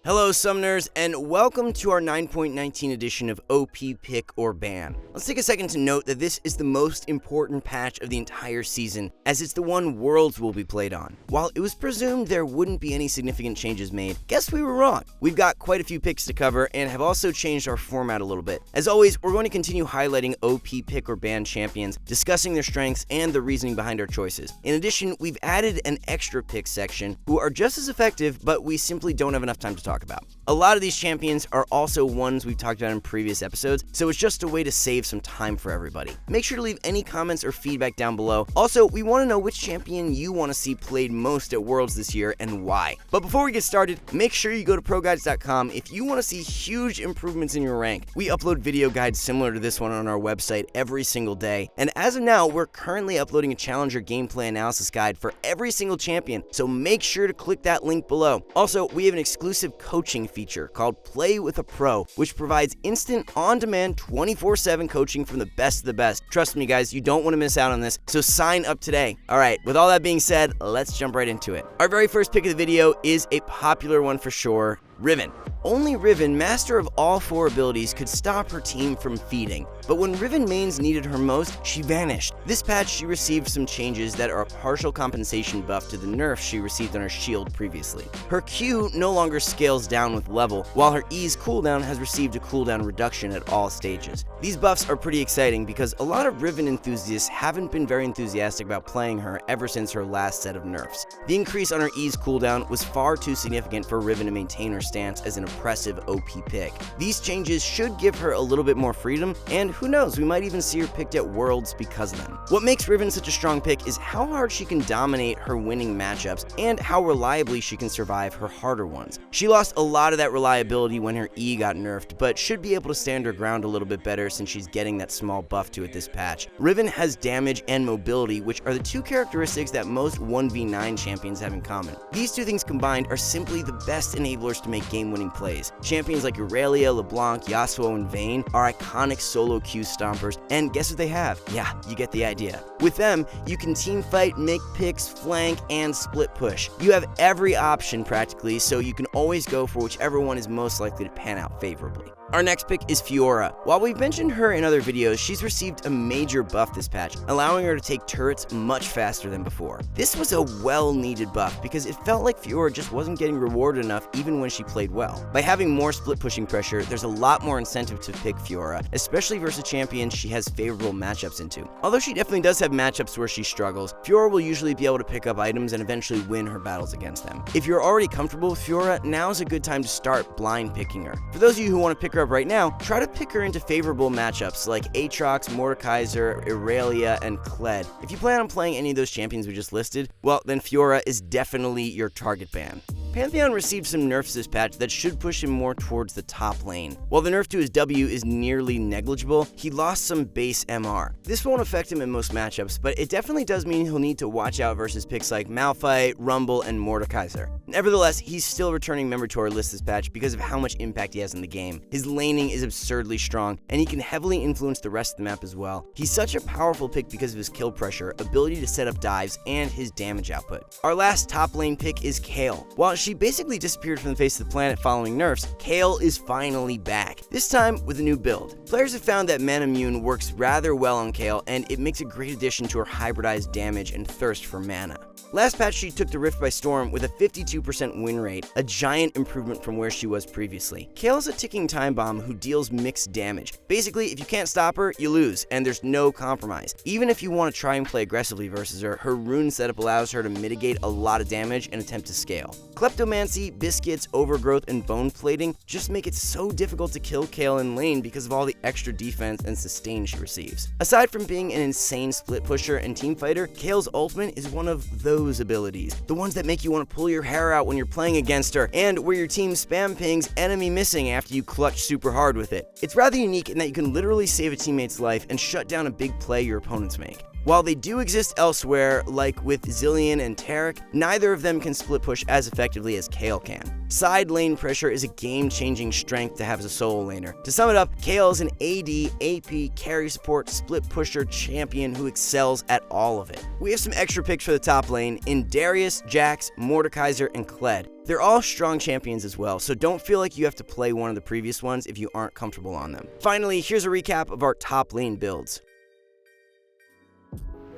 Hello Summoners, and welcome to our 9.19 edition of OP Pick or Ban. Let's take a second to note that this is the most important patch of the entire season, as it's the one Worlds will be played on. While it was presumed there wouldn't be any significant changes made, guess we were wrong. We've got quite a few picks to cover, and have also changed our format a little bit. As always, we're going to continue highlighting OP Pick or Ban champions, discussing their strengths and the reasoning behind our choices. In addition, we've added an extra pick section, who are just as effective, but we simply don't have enough time to talk about. A lot of these champions are also ones we've talked about in previous episodes, so it's just a way to save some time for everybody. Make sure to leave any comments or feedback down below. Also, we want to know which champion you want to see played most at Worlds this year and why. But before we get started, make sure you go to ProGuides.com if you want to see huge improvements in your rank. We upload video guides similar to this one on our website every single day, and as of now, we're currently uploading a Challenger gameplay analysis guide for every single champion, so make sure to click that link below. Also, we have an exclusive coaching feature called Play with a Pro, which provides instant, on-demand, 24/7 coaching from the best of the best. Trust me guys, you don't want to miss out on this, so sign up today. Alright, with all that being said, let's jump right into it. Our very first pick of the video is a popular one for sure, Riven. Only Riven, master of all four abilities, could stop her team from feeding, but when Riven mains needed her most, she vanished. This patch she received some changes that are a partial compensation buff to the nerfs she received on her shield previously. Her Q no longer scales down with level, while her E's cooldown has received a cooldown reduction at all stages. These buffs are pretty exciting because a lot of Riven enthusiasts haven't been very enthusiastic about playing her ever since her last set of nerfs. The increase on her E's cooldown was far too significant for Riven to maintain her stance as an impressive OP pick. These changes should give her a little bit more freedom, and who knows, we might even see her picked at Worlds because of them. What makes Riven such a strong pick is how hard she can dominate her winning matchups and how reliably she can survive her harder ones. She lost a lot of that reliability when her E got nerfed, but should be able to stand her ground a little bit better since she's getting that small buff to it this patch. Riven has damage and mobility, which are the two characteristics that most 1v9 champions have in common. These two things combined are simply the best enablers to make game-winning plays. Champions like Aurelia, LeBlanc, Yasuo, and Vayne are iconic solo Q stompers, and guess what they have? Yeah, you get the idea. With them, you can team fight, make picks, flank, and split push. You have every option practically, so you can always go for whichever one is most likely to pan out favorably. Our next pick is Fiora. While we've mentioned her in other videos, she's received a major buff this patch, allowing her to take turrets much faster than before. This was a well-needed buff because it felt like Fiora just wasn't getting rewarded enough even when she played well. By having more split pushing pressure, there's a lot more incentive to pick Fiora, especially versus champions she has favorable matchups into. Although she definitely does have matchups where she struggles, Fiora will usually be able to pick up items and eventually win her battles against them. If you're already comfortable with Fiora, now's a good time to start blind picking her. For those of you who want to pick her up right now, try to pick her into favorable matchups like Aatrox, Mordekaiser, Aurelia, and Kled. If you plan on playing any of those champions we just listed, well, then Fiora is definitely your target ban. Pantheon received some nerfs this patch that should push him more towards the top lane. While the nerf to his W is nearly negligible, he lost some base MR. This won't affect him in most matchups, but it definitely does mean he'll need to watch out versus picks like Malphite, Rumble, and Mordekaiser. Nevertheless, he's still returning member to our list this patch because of how much impact he has in the game. His laning is absurdly strong, and he can heavily influence the rest of the map as well. He's such a powerful pick because of his kill pressure, ability to set up dives, and his damage output. Our last top lane pick is Kayle. While she basically disappeared from the face of the planet following nerfs, Kayle is finally back, this time with a new build. Players have found that Manamune works rather well on Kayle, and it makes a great addition to her hybridized damage and thirst for mana. Last patch she took the Rift by storm with a 52% win rate, a giant improvement from where she was previously. Kayle's a ticking time bomb who deals mixed damage. Basically, if you can't stop her, you lose, and there's no compromise. Even if you want to try and play aggressively versus her, her rune setup allows her to mitigate a lot of damage and attempt to scale. Kleptomancy, Biscuits, Overgrowth, and Bone Plating just make it so difficult to kill Kayle in lane because of all the extra defense and sustain she receives. Aside from being an insane split pusher and team fighter, Kayle's ultimate is one of those abilities, the ones that make you want to pull your hair out when you're playing against her, and where your team spam pings enemy missing after you clutch super hard with it. It's rather unique in that you can literally save a teammate's life and shut down a big play your opponents make. While they do exist elsewhere, like with Zilean and Taric, neither of them can split push as effectively as Kayle can. Side lane pressure is a game-changing strength to have as a solo laner. To sum it up, Kayle is an AD, AP, carry support, split pusher champion who excels at all of it. We have some extra picks for the top lane in Darius, Jax, Mordekaiser, and Kled. They're all strong champions as well, so don't feel like you have to play one of the previous ones if you aren't comfortable on them. Finally, here's a recap of our top lane builds.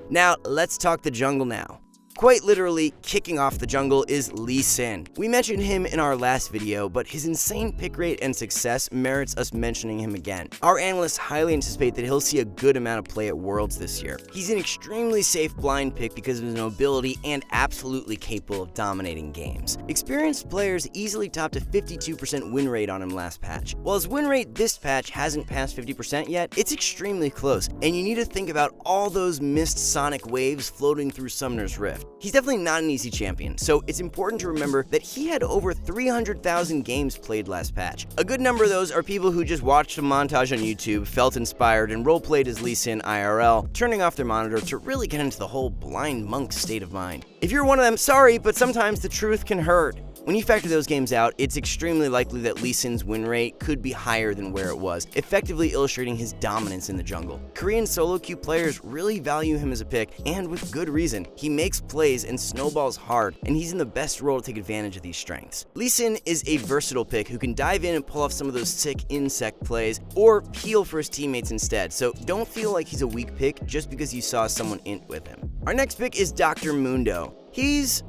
Now, let's talk the jungle now. Quite literally, kicking off the jungle is Lee Sin. We mentioned him in our last video, but his insane pick rate and success merits us mentioning him again. Our analysts highly anticipate that he'll see a good amount of play at Worlds this year. He's an extremely safe blind pick because of his mobility and absolutely capable of dominating games. Experienced players easily topped a 52% win rate on him last patch. While his win rate this patch hasn't passed 50% yet, it's extremely close, and you need to think about all those missed Sonic waves floating through Summoner's Rift. He's definitely not an easy champion, so it's important to remember that he had over 300,000 games played last patch. A good number of those are people who just watched a montage on YouTube, felt inspired, and roleplayed as Lee Sin IRL, turning off their monitor to really get into the whole blind monk state of mind. If you're one of them, sorry, but sometimes the truth can hurt. When you factor those games out, it's extremely likely that Lee Sin's win rate could be higher than where it was, effectively illustrating his dominance in the jungle. Korean solo queue players really value him as a pick, and with good reason. He makes plays and snowballs hard, and he's in the best role to take advantage of these strengths. Lee Sin is a versatile pick who can dive in and pull off some of those sick insect plays, or heal for his teammates instead, so don't feel like he's a weak pick just because you saw someone int with him. Our next pick is Dr. Mundo. He's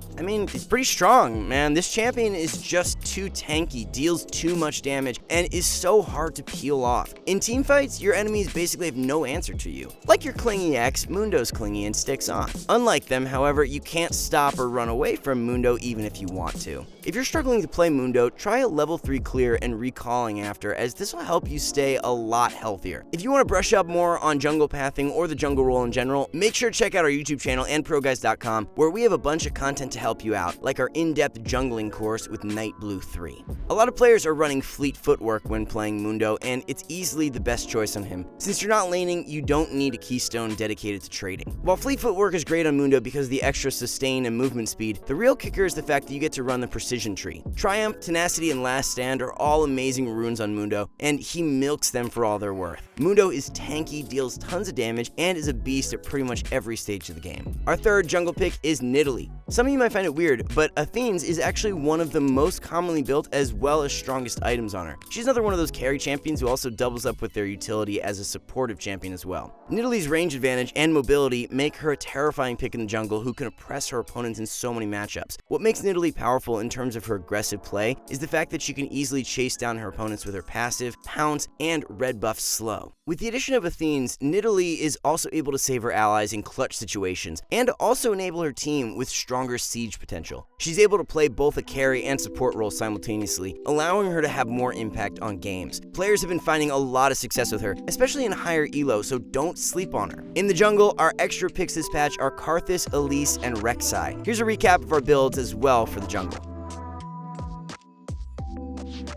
pretty strong, man. This champion is just too tanky, deals too much damage, and is so hard to peel off. In teamfights, your enemies basically have no answer to you. Like your clingy ex, Mundo's clingy and sticks on. Unlike them, however, you can't stop or run away from Mundo even if you want to. If you're struggling to play Mundo, try a level 3 clear and recalling after, as this will help you stay a lot healthier. If you want to brush up more on jungle pathing or the jungle role in general, make sure to check out our YouTube channel and ProGuides.com, where we have a bunch of content to help you out, like our in-depth jungling course with Night Blue 3. A lot of players are running fleet footwork when playing Mundo, and it's easily the best choice on him. Since you're not laning, you don't need a keystone dedicated to trading. While fleet footwork is great on Mundo because of the extra sustain and movement speed, the real kicker is the fact that you get to run the precision tree. Triumph, Tenacity, and Last Stand are all amazing runes on Mundo, and he milks them for all they're worth. Mundo is tanky, deals tons of damage, and is a beast at pretty much every stage of the game. Our third jungle pick is Nidalee. Some of you might find it weird, but Athene's is actually one of the most commonly built as well as strongest items on her. She's another one of those carry champions who also doubles up with their utility as a supportive champion as well. Nidalee's range advantage and mobility make her a terrifying pick in the jungle who can oppress her opponents in so many matchups. What makes Nidalee powerful in terms of her aggressive play is the fact that she can easily chase down her opponents with her passive, pounce, and red buff slow. With the addition of Athene's, Nidalee is also able to save her allies in clutch situations, and also enable her team with stronger siege potential. She's able to play both a carry and support role simultaneously, allowing her to have more impact on games. Players have been finding a lot of success with her, especially in higher elo, so don't sleep on her. In the jungle, our extra picks this patch are Karthus, Elise, and Rek'Sai. Here's a recap of our builds as well for the jungle.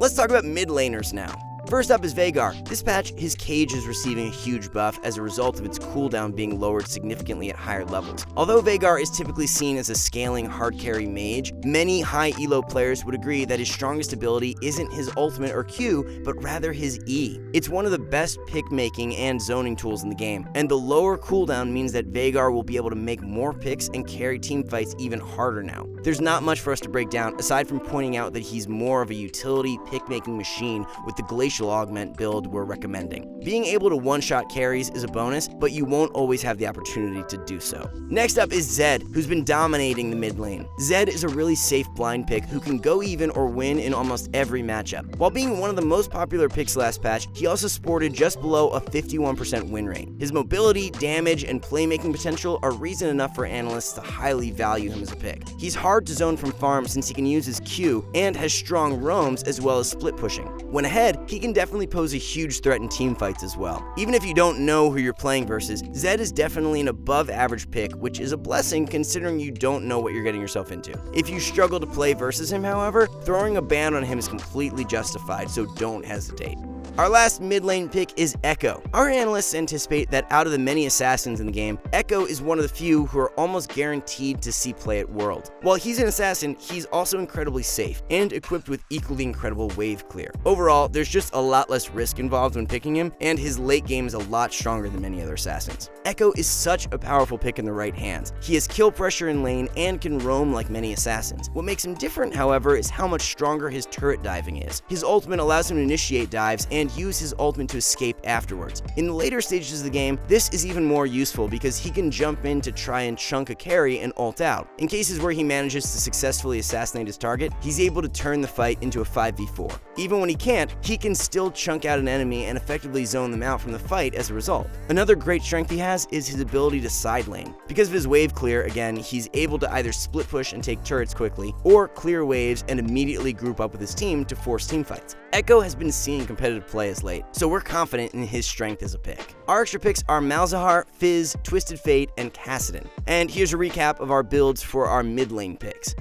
Let's talk about mid laners now. First up is Veigar. This patch, his cage is receiving a huge buff as a result of its cooldown being lowered significantly at higher levels. Although Veigar is typically seen as a scaling hard carry mage, many high elo players would agree that his strongest ability isn't his ultimate or Q, but rather his E. It's one of the best pick making and zoning tools in the game, and the lower cooldown means that Veigar will be able to make more picks and carry team fights even harder now. There's not much for us to break down aside from pointing out that he's more of a utility pick making machine with the Glacial Augment build we're recommending. Being able to one-shot carries is a bonus, but you won't always have the opportunity to do so. Next up is Zed, who's been dominating the mid lane. Zed is a really safe blind pick who can go even or win in almost every matchup. While being one of the most popular picks last patch, he also sported just below a 51% win rate. His mobility, damage, and playmaking potential are reason enough for analysts to highly value him as a pick. He's hard to zone from farm since he can use his Q and has strong roams as well as split pushing. When ahead, he can definitely pose a huge threat in team fights as well. Even if you don't know who you're playing versus, Zed is definitely an above average pick, which is a blessing considering you don't know what you're getting yourself into. If you struggle to play versus him, however, throwing a ban on him is completely justified, so don't hesitate. Our last mid lane pick is Echo. Our analysts anticipate that out of the many assassins in the game, Echo is one of the few who are almost guaranteed to see play at World. While he's an assassin, he's also incredibly safe and equipped with equally incredible wave clear. Overall, there's just a lot less risk involved when picking him, and his late game is a lot stronger than many other assassins. Echo is such a powerful pick in the right hands. He has kill pressure in lane and can roam like many assassins. What makes him different, however, is how much stronger his turret diving is. His ultimate allows him to initiate dives and use his ultimate to escape afterwards. In the later stages of the game, this is even more useful because he can jump in to try and chunk a carry and ult out. In cases where he manages to successfully assassinate his target, he's able to turn the fight into a 5v4. Even when he can't, he can still chunk out an enemy and effectively zone them out from the fight as a result. Another great strength he has is his ability to side lane. Because of his wave clear, again, he's able to either split push and take turrets quickly, or clear waves and immediately group up with his team to force teamfights. Echo has been seeing competitive play as late, so we're confident in his strength as a pick. Our extra picks are Malzahar, Fizz, Twisted Fate, and Kassadin. And here's a recap of our builds for our mid lane picks.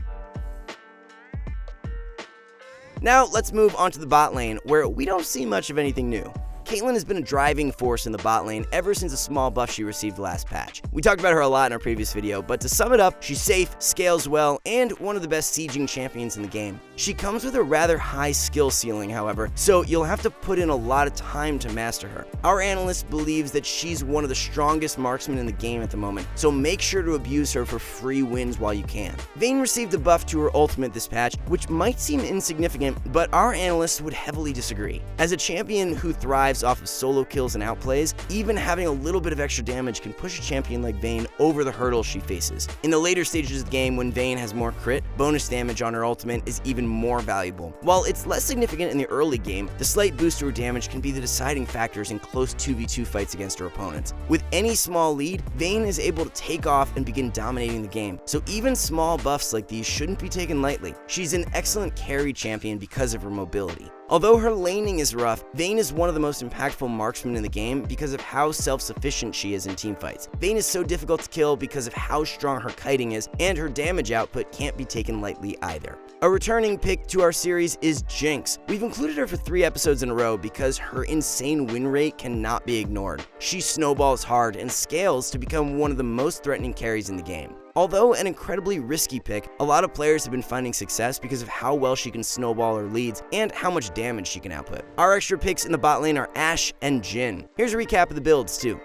Now let's move on to the bot lane, where we don't see much of anything new. Caitlyn has been a driving force in the bot lane ever since a small buff she received last patch. We talked about her a lot in our previous video, but to sum it up, she's safe, scales well, and one of the best sieging champions in the game. She comes with a rather high skill ceiling, however, so you'll have to put in a lot of time to master her. Our analyst believes that she's one of the strongest marksmen in the game at the moment, so make sure to abuse her for free wins while you can. Vayne received a buff to her ultimate this patch, which might seem insignificant, but our analysts would heavily disagree. As a champion who thrives off of solo kills and outplays, even having a little bit of extra damage can push a champion like Vayne over the hurdles she faces. In the later stages of the game, when Vayne has more crit, bonus damage on her ultimate is even more valuable. While it's less significant in the early game, the slight boost to her damage can be the deciding factors in close 2v2 fights against her opponents. With any small lead, Vayne is able to take off and begin dominating the game, so even small buffs like these shouldn't be taken lightly. She's an excellent carry champion because of her mobility. Although her laning is rough, Vayne is one of the most impactful marksmen in the game because of how self-sufficient she is in teamfights. Vayne is so difficult to kill because of how strong her kiting is, and her damage output can't be taken lightly either. A returning pick to our series is Jinx. We've included her for 3 episodes in a row because her insane win rate cannot be ignored. She snowballs hard and scales to become one of the most threatening carries in the game. Although an incredibly risky pick, a lot of players have been finding success because of how well she can snowball her leads and how much damage she can output. Our extra picks in the bot lane are Ashe and Jhin. Here's a recap of the builds too.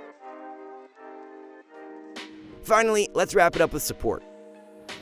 Finally, let's wrap it up with support.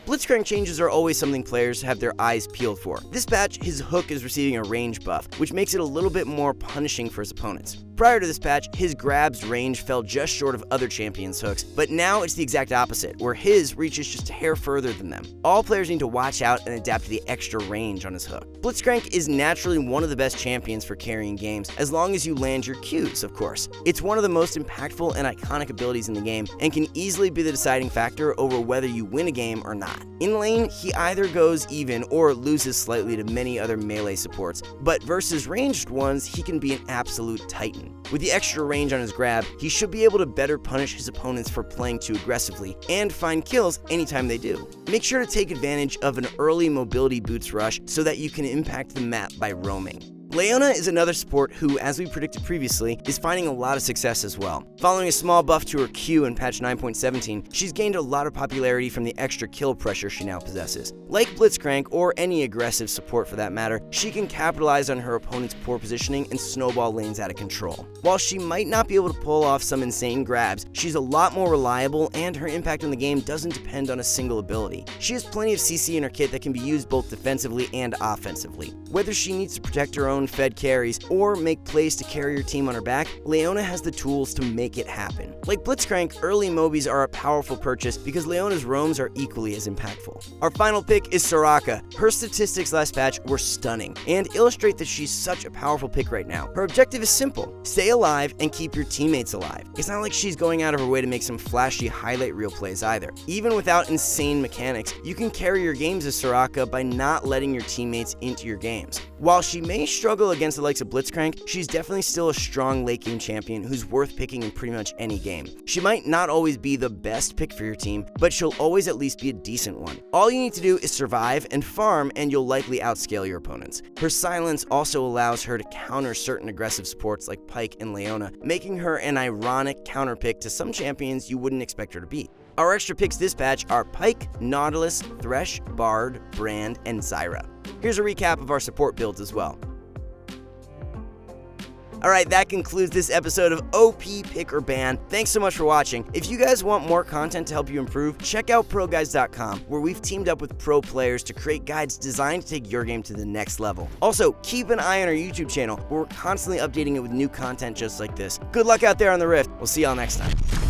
Blitzcrank changes are always something players have their eyes peeled for. This patch, his hook is receiving a range buff, which makes it a little bit more punishing for his opponents. Prior to this patch, his grab's range fell just short of other champions' hooks, but now it's the exact opposite, where his reaches just a hair further than them. All players need to watch out and adapt to the extra range on his hook. Blitzcrank is naturally one of the best champions for carrying games, as long as you land your Qs, of course. It's one of the most impactful and iconic abilities in the game, and can easily be the deciding factor over whether you win a game or not. In lane, he either goes even or loses slightly to many other melee supports, but versus ranged ones, he can be an absolute titan. With the extra range on his grab, he should be able to better punish his opponents for playing too aggressively, and find kills anytime they do. Make sure to take advantage of an early mobility boots rush so that you can impact the map by roaming. Leona is another support who, as we predicted previously, is finding a lot of success as well. Following a small buff to her Q in patch 9.17, she's gained a lot of popularity from the extra kill pressure she now possesses. Like Blitzcrank, or any aggressive support for that matter, she can capitalize on her opponent's poor positioning and snowball lanes out of control. While she might not be able to pull off some insane grabs, she's a lot more reliable, and her impact on the game doesn't depend on a single ability. She has plenty of CC in her kit that can be used both defensively and offensively. Whether she needs to protect her own fed carries or make plays to carry your team on her back, Leona has the tools to make it happen. Like Blitzcrank, early Mobies are a powerful purchase because Leona's roams are equally as impactful. Our final pick is Soraka. Her statistics last patch were stunning and illustrate that she's such a powerful pick right now. Her objective is simple: stay alive and keep your teammates alive. It's not like she's going out of her way to make some flashy highlight reel plays either. Even without insane mechanics, you can carry your games as Soraka by not letting your teammates into your games. While she may struggle against the likes of Blitzcrank, she's definitely still a strong late game champion who's worth picking in pretty much any game. She might not always be the best pick for your team, but she'll always at least be a decent one. All you need to do is survive and farm, and you'll likely outscale your opponents. Her silence also allows her to counter certain aggressive supports like Pyke and Leona, making her an ironic counter pick to some champions you wouldn't expect her to be. Our extra picks this patch are Pyke, Nautilus, Thresh, Bard, Brand, and Zyra. Here's a recap of our support builds as well. Alright, that concludes this episode of OP Pick or Ban. Thanks so much for watching. If you guys want more content to help you improve, check out ProGuides.com, where we've teamed up with pro players to create guides designed to take your game to the next level. Also, keep an eye on our YouTube channel, where we're constantly updating it with new content just like this. Good luck out there on the Rift. We'll see y'all next time.